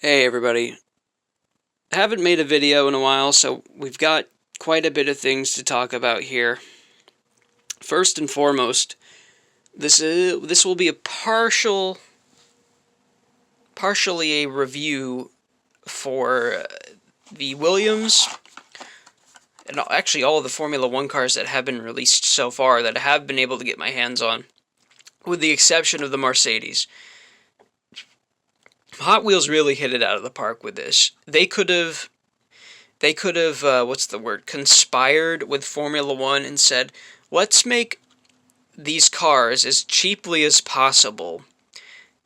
Hey everybody, I haven't made a video in a while, so we've got quite a bit of things to talk about here. First and foremost, this will be partially a review for the Williams and actually all of the Formula One cars that have been released so far that I have been able to get my hands on, with the exception of the Mercedes. Hot Wheels really hit it out of the park with this. They could have, what's the word, conspired with Formula One and said, let's make these cars as cheaply as possible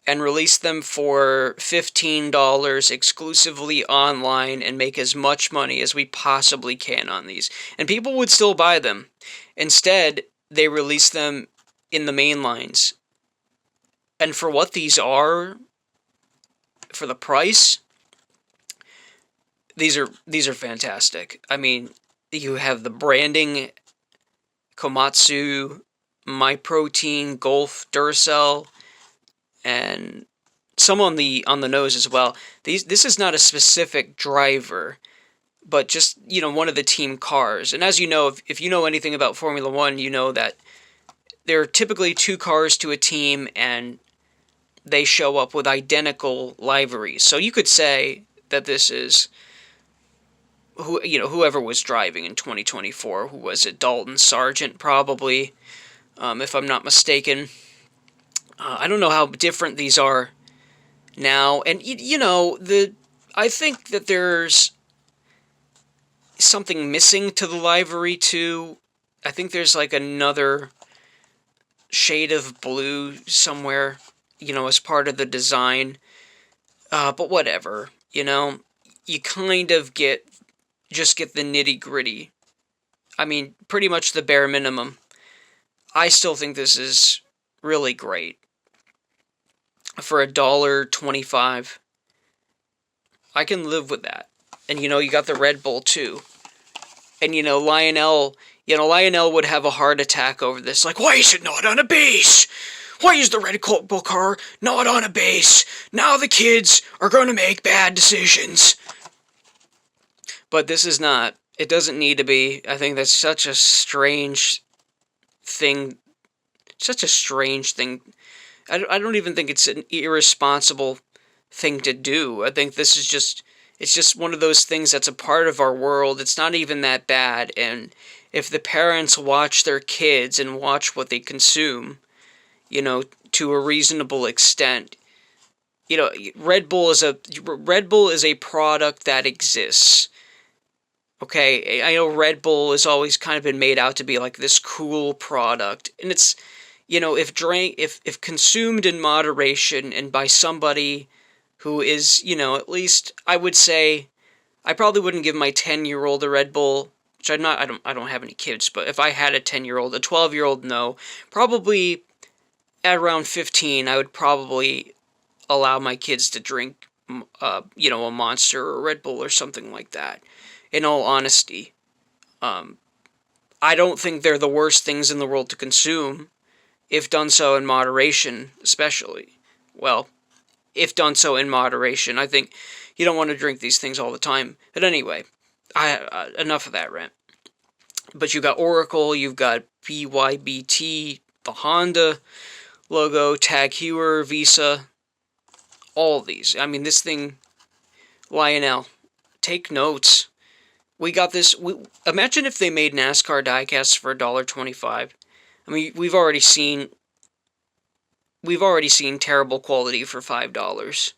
and release them for $15 exclusively online and make as much money as we possibly can on these. And people would still buy them. Instead, they release them in the main lines. And for what these are, for the price, these are fantastic. I mean, you have the branding, Komatsu, MyProtein, Golf, Duracell, and some on the nose as well. This is not a specific driver, but just one of the team cars. And as you know, if you know anything about Formula One, you know that there are typically two cars to a team, and they show up with identical liveries. So you could say that this is whoever was driving in 2024. Who was it? Dalton Sargent, probably, if I'm not mistaken. I don't know how different these are now, and I think that there's something missing to the livery too. I think there's like another shade of blue somewhere, as part of the design. But whatever, you kind of just get the nitty gritty. I mean, pretty much the bare minimum. I still think this is really great. For $1.25, I can live with that. And you got the Red Bull too. And Lionel would have a heart attack over this. Like, why is it not on a base? Why is the Red Bull car not on a base? Now the kids are going to make bad decisions. But this is not. It doesn't need to be. I think that's such a strange thing. Such a strange thing. I don't even think it's an irresponsible thing to do. I think this is it's just one of those things that's a part of our world. It's not even that bad. And if the parents watch their kids and watch what they consume, to a reasonable extent, Red Bull is a product that exists. Okay, I know Red Bull has always kind of been made out to be like this cool product, and it's, if consumed in moderation and by somebody who is, at least I would say, I probably wouldn't give my 10-year-old a Red Bull, which I don't have any kids, but if I had a 10-year-old, a 12-year-old, no, probably at around 15, I would probably allow my kids to drink, a Monster or a Red Bull or something like that. In all honesty, I don't think they're the worst things in the world to consume, if done so in moderation, especially. Well, if done so in moderation. I think you don't want to drink these things all the time. But anyway, enough of that rant. But you've got Oracle, you've got BYBT, the Honda logo, Tag Heuer, Visa, all of these. I mean, this thing, Lionel, take notes. We got this. Imagine if they made NASCAR diecasts for $1.25. I mean, we've already seen terrible quality for $5.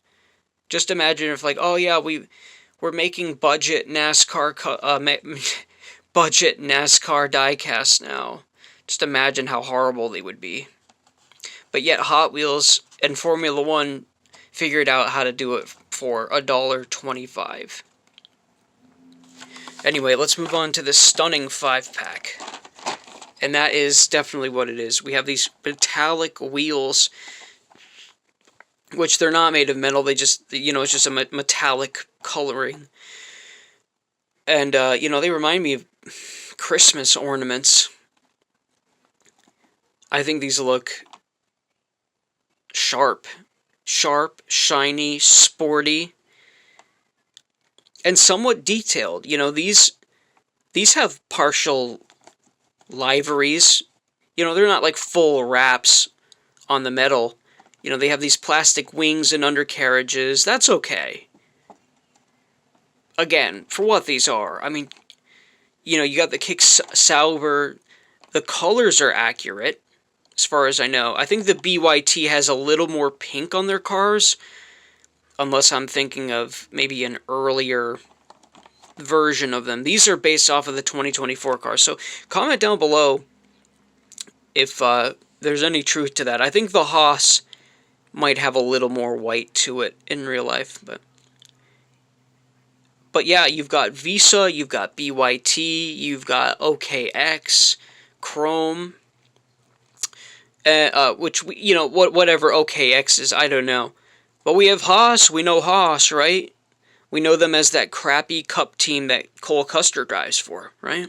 Just imagine if, like, oh yeah, we're making budget NASCAR budget NASCAR diecasts now. Just imagine how horrible they would be. But yet Hot Wheels and Formula One figured out how to do it for $1.25. Anyway, let's move on to this stunning 5-pack. And that is definitely what it is. We have these metallic wheels, which they're not made of metal. They just, it's just a metallic coloring. And, they remind me of Christmas ornaments. I think these look sharp, shiny, sporty. and somewhat detailed. You know, these have partial liveries. You know, they're not like full wraps on the metal. You know, they have these plastic wings and undercarriages. That's okay. Again, for what these are. I mean, you know, you got the kick Sauber. The colors are accurate, as far as I know. I think the BYT has a little more pink on their cars, unless I'm thinking of maybe an earlier version of them. These are based off of the 2024 cars. So comment down below if there's any truth to that. I think the Haas might have a little more white to it in real life, but yeah, you've got Visa, you've got BYT, you've got OKX, Chrome, which you know, whatever OKX is, I don't know. But we have Haas. We know Haas, right? We know them as that crappy Cup team that Cole Custer drives for, right?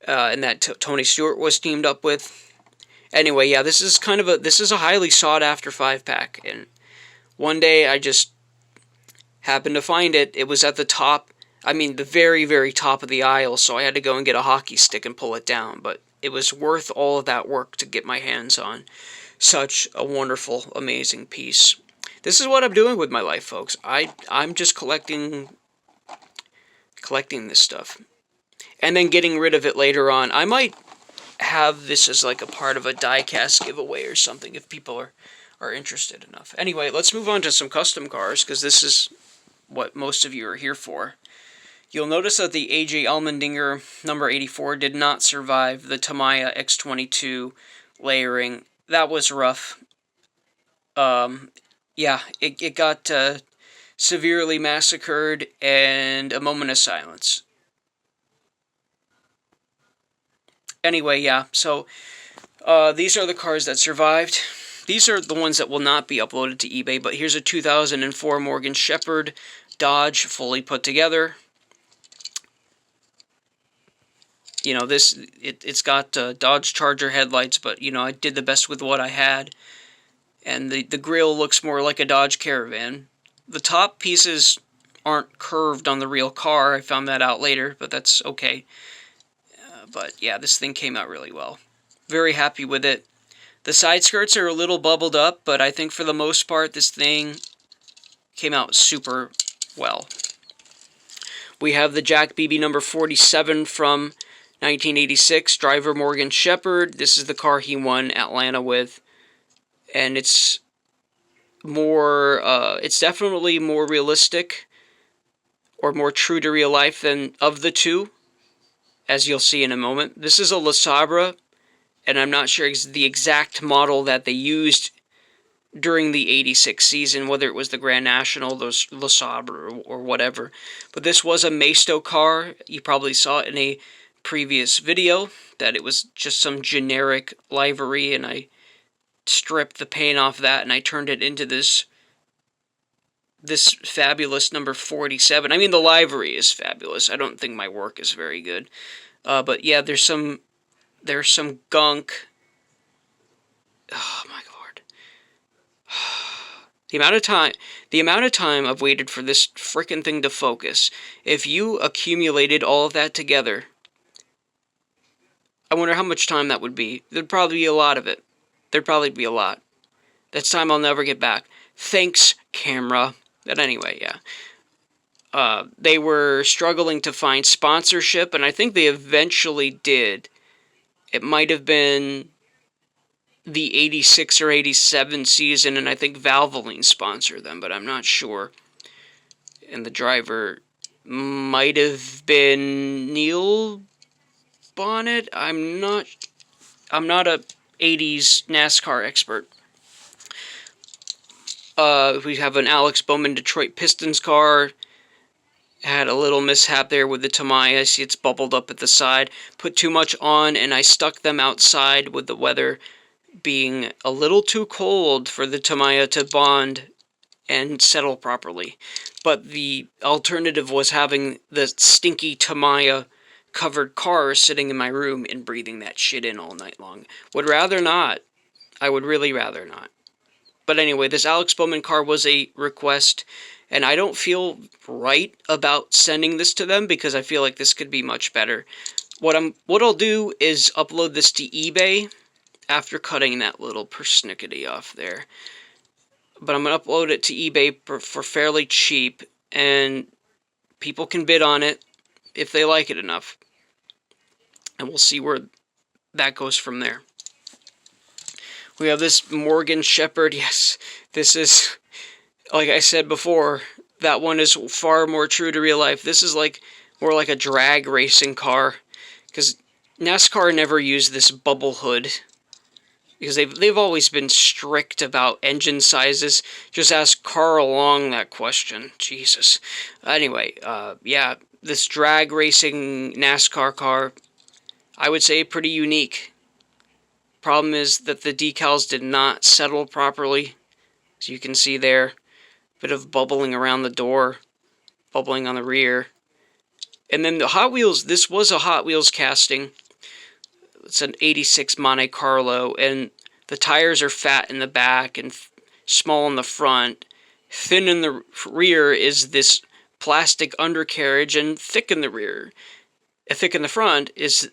And that Tony Stewart was teamed up with. Anyway, yeah, this is a highly sought after 5-pack, and one day I just happened to find it. It was at the top. I mean, the very, very top of the aisle, so I had to go and get a hockey stick and pull it down. But it was worth all of that work to get my hands on such a wonderful, amazing piece. This is what I'm doing with my life, folks. I'm just collecting this stuff, and then getting rid of it later on. I might have this as like a part of a diecast giveaway or something if people are interested enough. Anyway, let's move on to some custom cars, because this is what most of you are here for. You'll notice that the AJ Allmendinger number 84 did not survive the Tamiya X22 layering. That was rough. Yeah, it got severely massacred, and a moment of silence. Anyway, yeah, so these are the cars that survived. These are the ones that will not be uploaded to eBay, but here's a 2004 Morgan Shepherd Dodge fully put together. You know, it's got Dodge Charger headlights, but, you know, I did the best with what I had. And the grille looks more like a Dodge Caravan. The top pieces aren't curved on the real car. I found that out later, but that's okay. But yeah, this thing came out really well. Very happy with it. The side skirts are a little bubbled up, but I think for the most part, this thing came out super well. We have the Jack BB number 47 from 1986, driver Morgan Shepherd. This is the car he won Atlanta with. And it's definitely more realistic, or more true to real life than of the two, as you'll see in a moment. This is a Le Sabre, and I'm not sure the exact model that they used during the 86 season, whether it was the Grand National, the Le Sabre, or whatever. But this was a Maisto car. You probably saw it in a previous video, that it was just some generic livery, and I stripped the paint off that, and I turned it into this fabulous number 47. I mean, the livery is fabulous. I don't think my work is very good. But yeah, there's some gunk. Oh my lord. The amount of time I've waited for this frickin' thing to focus. If you accumulated all of that together, I wonder how much time that would be. There'd probably be a lot of it. There'd probably be a lot. That's time I'll never get back. Thanks, camera. But anyway, yeah. They were struggling to find sponsorship, and I think they eventually did. It might have been the 86 or 87 season, and I think Valvoline sponsored them, but I'm not sure. And the driver might have been Neil Bonnet. I'm not a 80s NASCAR expert. We have an Alex Bowman Detroit Pistons car. Had a little mishap there with the Tamiya. I see it's bubbled up at the side. Put too much on, and I stuck them outside with the weather being a little too cold for the Tamiya to bond and settle properly. But the alternative was having the stinky Tamiya covered car sitting in my room and breathing that shit in all night long. Would rather not. I would really rather not. But anyway, this Alex Bowman car was a request, and I don't feel right about sending this to them because I feel like this could be much better. What I'll do is upload this to eBay after cutting that little persnickety off there. But I'm going to upload it to eBay for fairly cheap, and people can bid on it if they like it enough. And we'll see where that goes from there. We have this Morgan Shepherd. Yes, this is, like I said before, that one is far more true to real life. This is like more like a drag racing car, because NASCAR never used this bubble hood, because they've always been strict about engine sizes. Just ask Carl Long that question. Jesus. Anyway, yeah, this drag racing NASCAR car, I would say pretty unique. Problem is that the decals did not settle properly. As you can see there, bit of bubbling around the door, bubbling on the rear. And then the Hot Wheels, this was a Hot Wheels casting. It's an 86 Monte Carlo, and the tires are fat in the back and small in the front. Thin in the rear is this plastic undercarriage, and thick in the rear. Thick in the front is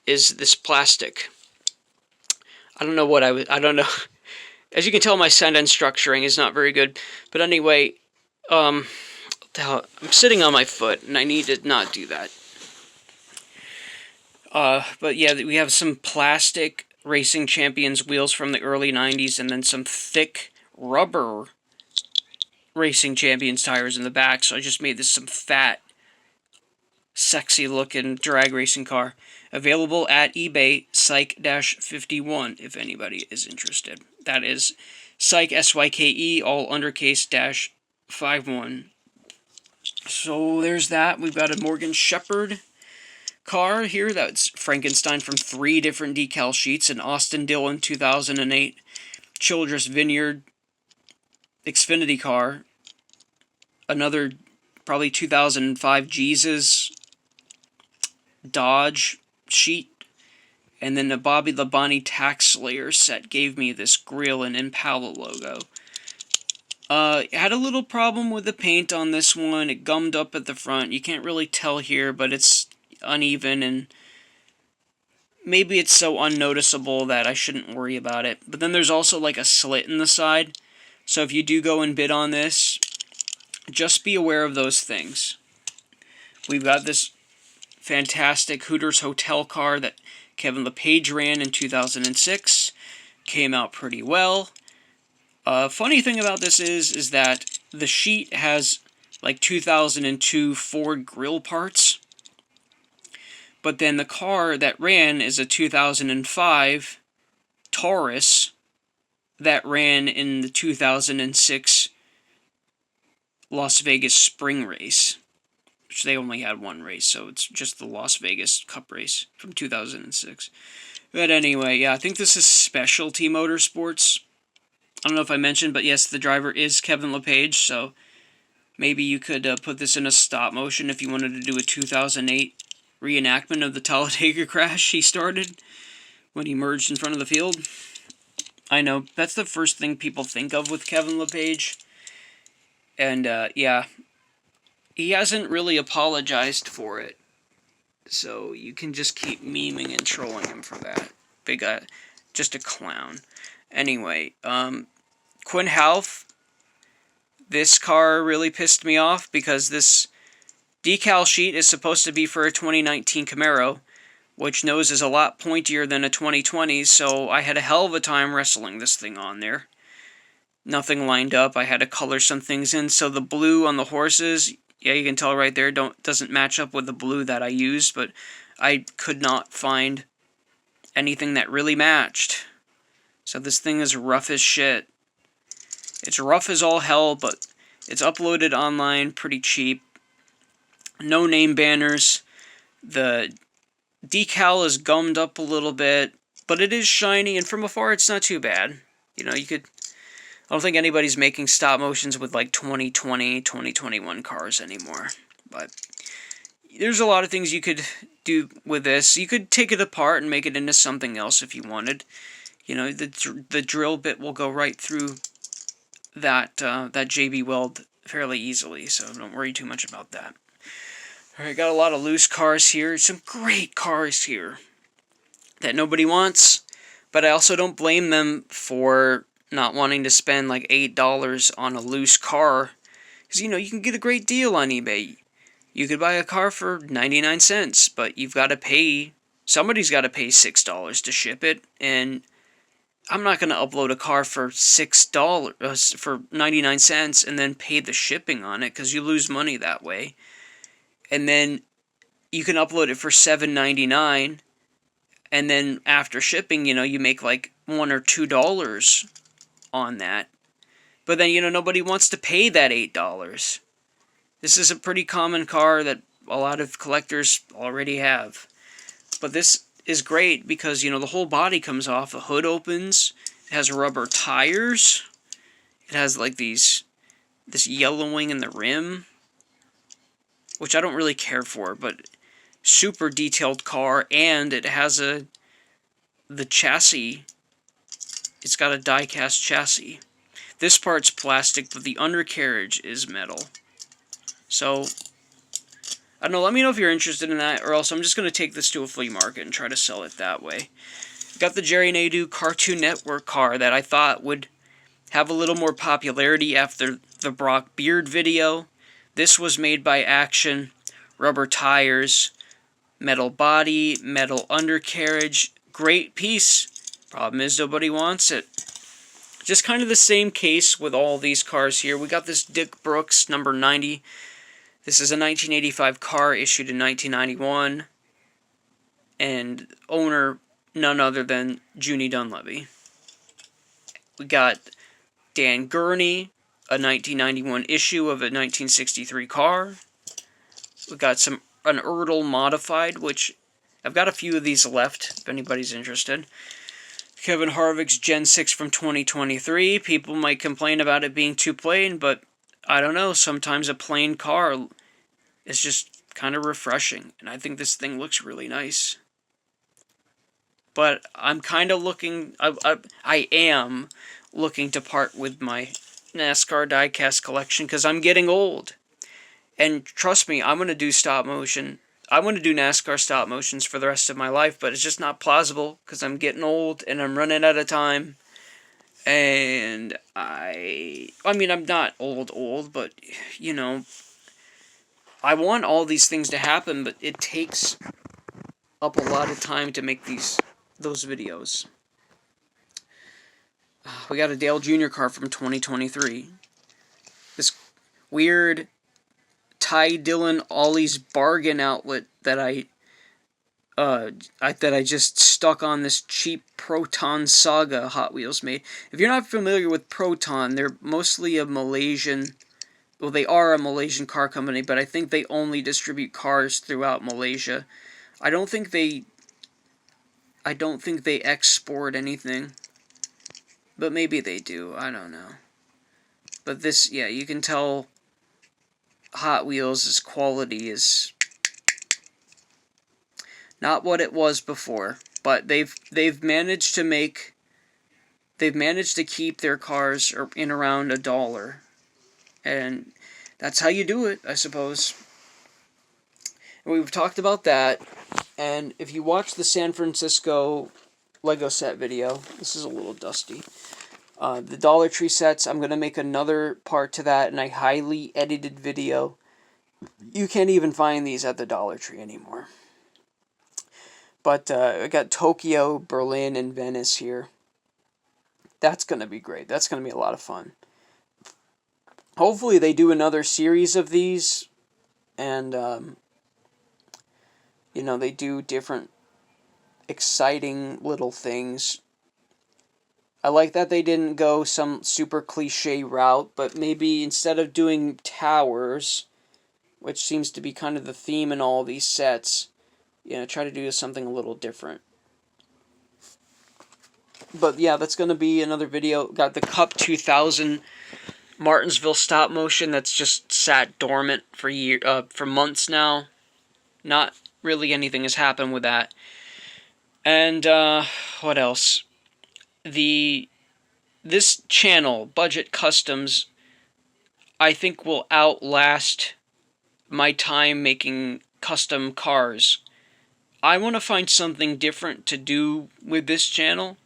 this plastic. I don't know what I don't know. As you can tell, my sentence structuring is not very good. But anyway, I'm sitting on my foot, and I need to not do that. But yeah, we have some plastic Racing Champions wheels from the early 90s, and then some thick rubber Racing Champions tires in the back. So I just made this some fat, sexy-looking drag racing car. Available at eBay, Psych-51, if anybody is interested. That is Psych, S-Y-K-E, all undercase -51. So there's that. We've got a Morgan Shepherd car here. That's Frankenstein from 3 different decal sheets. An Austin Dillon 2008 Childress Vineyard Xfinity car. Another probably 2005 Jesus Dodge sheet. And then the Bobby Labonte Tax Slayer set gave me this grill and Impala logo. Had a little problem with the paint on this one. It gummed up at the front. You can't really tell here, but it's uneven, and maybe it's so unnoticeable that I shouldn't worry about it. But then there's also like a slit in the side. So if you do go and bid on this, just be aware of those things. We've got this fantastic Hooters Hotel car that Kevin LePage ran in 2006. Came out pretty well. Funny thing about this is that the sheet has like 2002 Ford grill parts. But then the car that ran is a 2005 Taurus that ran in the 2006 Las Vegas Spring Race, which they only had one race, so it's just the Las Vegas Cup race from 2006. But anyway, yeah, I think this is Specialty Motorsports. I don't know if I mentioned, but yes, the driver is Kevin LePage, so maybe you could put this in a stop motion if you wanted to do a 2008 reenactment of the Talladega crash he started when he merged in front of the field. I know, that's the first thing people think of with Kevin LePage. And, yeah, he hasn't really apologized for it. So you can just keep memeing and trolling him for that. Big guy, just a clown. Anyway, Quinn Half, this car really pissed me off because this decal sheet is supposed to be for a 2019 Camaro, which nose is a lot pointier than a 2020, so I had a hell of a time wrestling this thing on there. Nothing lined up. I had to color some things in, so the blue on the horses, yeah, you can tell right there, doesn't match up with the blue that I used, but I could not find anything that really matched. So this thing is rough as shit. It's rough as all hell, but it's uploaded online pretty cheap. No name banners. The decal is gummed up a little bit, but it is shiny, and from afar it's not too bad. You know, you could... I don't think anybody's making stop motions with like 2020, 2021 cars anymore. But there's a lot of things you could do with this. You could take it apart and make it into something else if you wanted. You know, the drill bit will go right through that JB Weld fairly easily, so don't worry too much about that. Alright, got a lot of loose cars here. Some great cars here that nobody wants, but I also don't blame them for not wanting to spend like $8 on a loose car. Because, you can get a great deal on eBay. You could buy a car for 99 cents, but somebody's got to pay $6 to ship it, and I'm not going to upload a car for $6, for 99 cents, and then pay the shipping on it, because you lose money that way. And then you can upload it for $7.99, and then after shipping, you make like $1 or $2 on that. But then, nobody wants to pay that $8. This is a pretty common car that a lot of collectors already have. But this is great because, the whole body comes off. The hood opens. It has rubber tires. It has like this yellowing in the rim, which I don't really care for, but super detailed car, and it has the chassis. It's got a die-cast chassis. This part's plastic, but the undercarriage is metal. So, I don't know, let me know if you're interested in that, or else I'm just going to take this to a flea market and try to sell it that way. Got the Jerry Nadeau Cartoon Network car that I thought would have a little more popularity after the Brock Beard video. This was made by Action, rubber tires, metal body, metal undercarriage, great piece. Problem is nobody wants it. Just kind of the same case with all these cars here. We got this Dick Brooks number 90. This is a 1985 car issued in 1991. And owner none other than Junie Dunleavy. We got Dan Gurney, a 1991 issue of a 1963 car. We got an Ertl modified, which I've got a few of these left if anybody's interested. Kevin Harvick's Gen 6 from 2023. People might complain about it being too plain, but I don't know. Sometimes a plain car is just kind of refreshing, and I think this thing looks really nice. But I'm kind of looking... I am looking to part with my NASCAR diecast collection because I'm getting old. And trust me, I'm going to do stop motion. I want to do NASCAR stop motions for the rest of my life, but it's just not plausible because I'm getting old and I'm running out of time. And I'm not old, but, I want all these things to happen, but it takes up a lot of time to make those videos. We got a Dale Jr. car from 2023. This weird Ty Dillon Ollie's Bargain outlet that I just stuck on this cheap Proton Saga Hot Wheels made. If you're not familiar with Proton, they're mostly a Malaysian... Well, they are a Malaysian car company, but I think they only distribute cars throughout Malaysia. I don't think they export anything. But maybe they do. I don't know. But this, yeah, you can tell Hot Wheels' quality is not what it was before. But they've managed to keep their cars in around $1. And that's how you do it, I suppose. And we've talked about that. And if you watch the San Francisco Lego set video, this is a little dusty. The Dollar Tree sets, I'm going to make another part to that in a highly edited video. You can't even find these at the Dollar Tree anymore. But I got Tokyo, Berlin, and Venice here. That's going to be great. That's going to be a lot of fun. Hopefully they do another series of these. And, they do different exciting little things. I like that they didn't go some super cliche route, but maybe instead of doing towers, which seems to be kind of the theme in all these sets, try to do something a little different. But yeah, that's going to be another video. Got the Cup 2000 Martinsville stop motion that's just sat dormant for months now. Not really anything has happened with that. And what else? The this channel, Budget Customs, I think will outlast my time making custom cars. I want to find something different to do with this channel.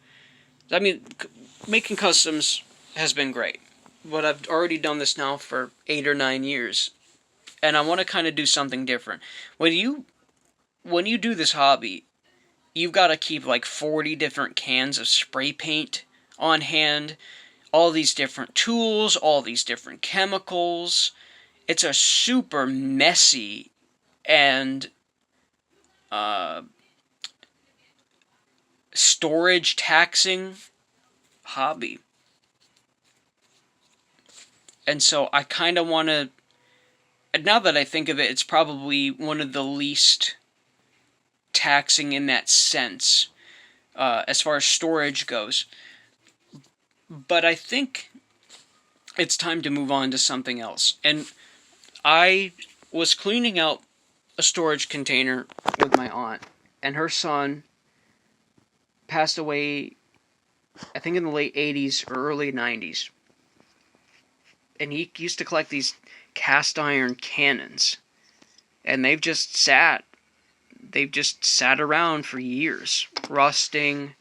I mean, making customs has been great, but I've already done this now for 8 or 9 years, and I want to kind of do something different. When you do this hobby, you've got to keep like 40 different cans of spray paint on hand, all these different tools, all these different chemicals. It's a super messy and uh, storage taxing hobby. And so I kind of want to, now that I think of it, it's probably one of the least taxing in that sense, as far as storage goes. But I think it's time to move on to something else. And I was cleaning out a storage container with my aunt, and her son passed away, I think in the late 80s or early 90s. And he used to collect these cast iron cannons. And they've just sat around for years, rusting,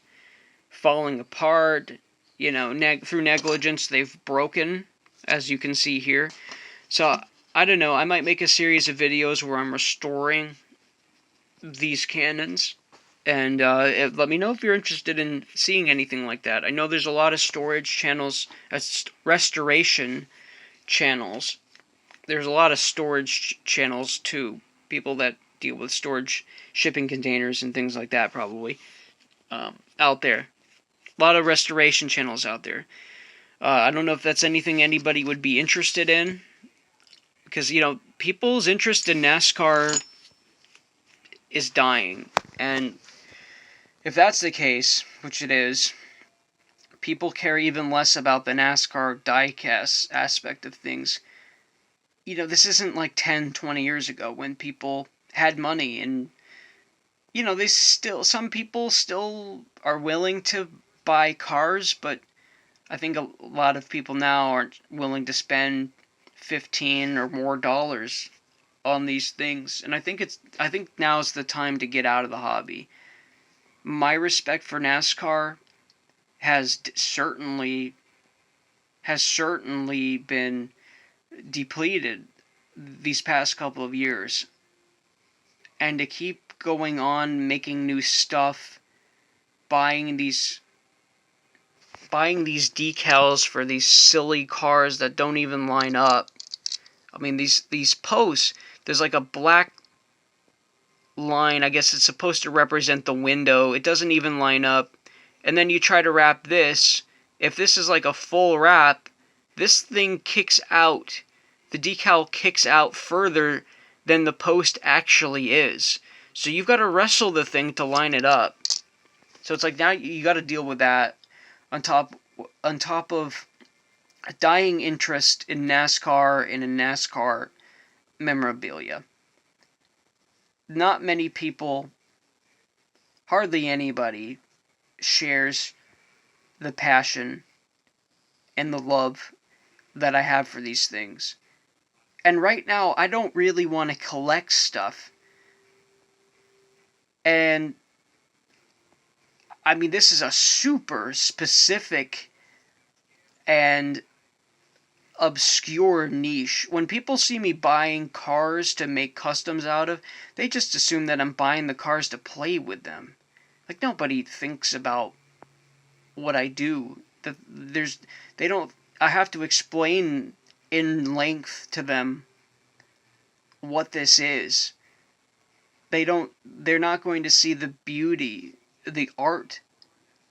falling apart, through negligence they've broken, as you can see here. So, I don't know, I might make a series of videos where I'm restoring these cannons, and let me know if you're interested in seeing anything like that. I know there's a lot of storage channels, restoration channels. There's a lot of storage channels too, people that deal with storage, shipping containers and things like that, probably, out there. A lot of restoration channels out there. I don't know if that's anything anybody would be interested in, because, people's interest in NASCAR is dying. And if that's the case, which it is, people care even less about the NASCAR diecast aspect of things. This isn't like 10, 20 years ago when people had money and, some people still are willing to buy cars, but I think a lot of people now aren't willing to spend $15 or more on these things. And I think now's the time to get out of the hobby. My respect for NASCAR has certainly been depleted these past couple of years. And to keep going on making new stuff, buying these decals for these silly cars that don't even line up. I mean, these posts, there's like a black line, I guess it's supposed to represent the window. It doesn't even line up. And then you try to wrap this. If this is like a full wrap, this thing kicks out. The decal kicks out further than the post actually is. So you've got to wrestle the thing to line it up. So it's like now you got to deal with that on top of a dying interest in NASCAR and in NASCAR memorabilia. Not many people, hardly anybody, shares the passion and the love that I have for these things. And right now, I don't really want to collect stuff. And, I mean, this is a super specific and obscure niche. When people see me buying cars to make customs out of, they just assume that I'm buying the cars to play with them. Like, nobody thinks about what I do. I have to explain in length to them what this is. They're not going to see the beauty, the art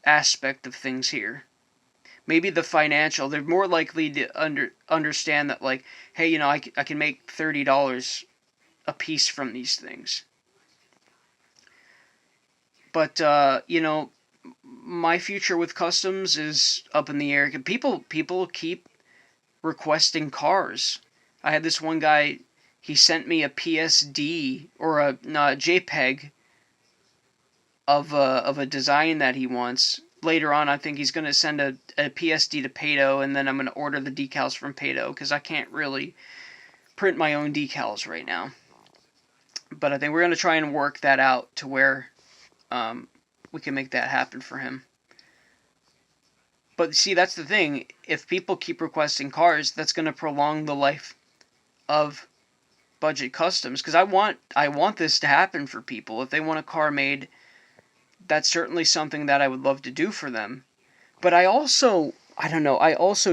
aspect of things here. Maybe the financial, they're more likely to understand that, like, hey, I can make $30 a piece from these things. But, my future with customs is up in the air. People keep requesting cars. I had this one guy, he sent me a PSD, or a JPEG of a design that he wants. later on, I think he's going to send a PSD to Pato, and then I'm going to order the decals from Pato, because I can't really print my own decals right now. But I think we're going to try and work that out to where we can make that happen for him. But see, that's the thing. If people keep requesting cars, that's going to prolong the life of Budget Customs, because I want this to happen for people. If they want a car made, that's certainly something that I would love to do for them. But I also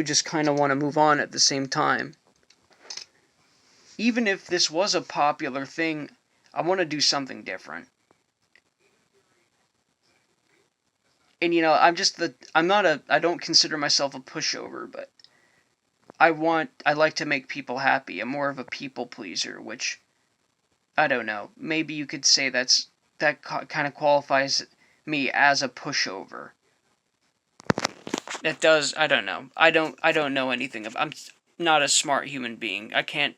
just kind of want to move on at the same time. Even if this was a popular thing, I want to do something different. And I don't consider myself a pushover, but I like to make people happy. I'm more of a people pleaser, which, I don't know, maybe you could say that kind of qualifies me as a pushover. That does, I don't know. I don't know anything of, I'm not a smart human being. I can't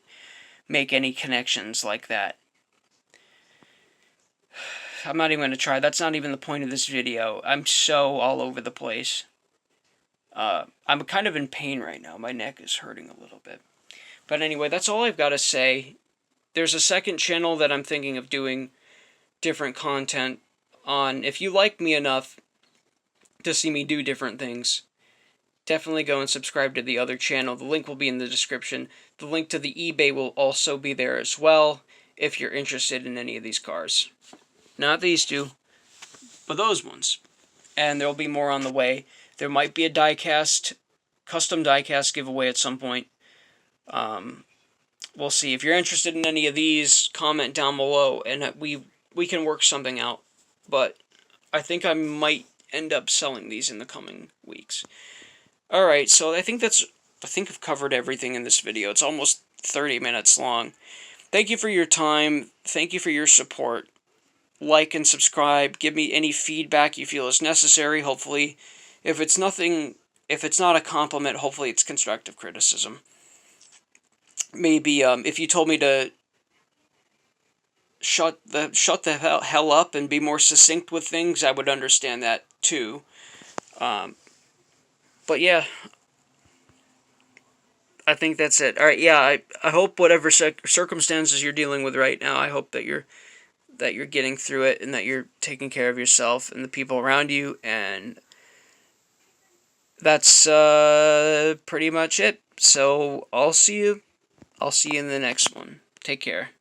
make any connections like that. I'm not even going to try. That's not even the point of this video. I'm so all over the place. I'm kind of in pain right now. My neck is hurting a little bit. But anyway, that's all I've got to say. There's a second channel that I'm thinking of doing different content on. If you like me enough to see me do different things, definitely go and subscribe to the other channel. The link will be in the description. The link to the eBay will also be there as well, if you're interested in any of these cars. Not these two, but those ones. And there'll be more on the way. There might be a custom diecast giveaway at some point. We'll see. If you're interested in any of these, comment down below, and we can work something out. But I think I might end up selling these in the coming weeks. Alright, so I think I've covered everything in this video. It's almost 30 minutes long. Thank you for your time. Thank you for your support. Like and subscribe. Give me any feedback you feel is necessary. Hopefully, if it's not a compliment, hopefully it's constructive criticism. Maybe if you told me to shut the hell up and be more succinct with things, I would understand that too. But yeah, I think that's it. All right, yeah, I hope whatever circumstances you're dealing with right now, I hope that you're getting through it, and that you're taking care of yourself and the people around you, and that's pretty much it. So I'll see you in the next one. Take care.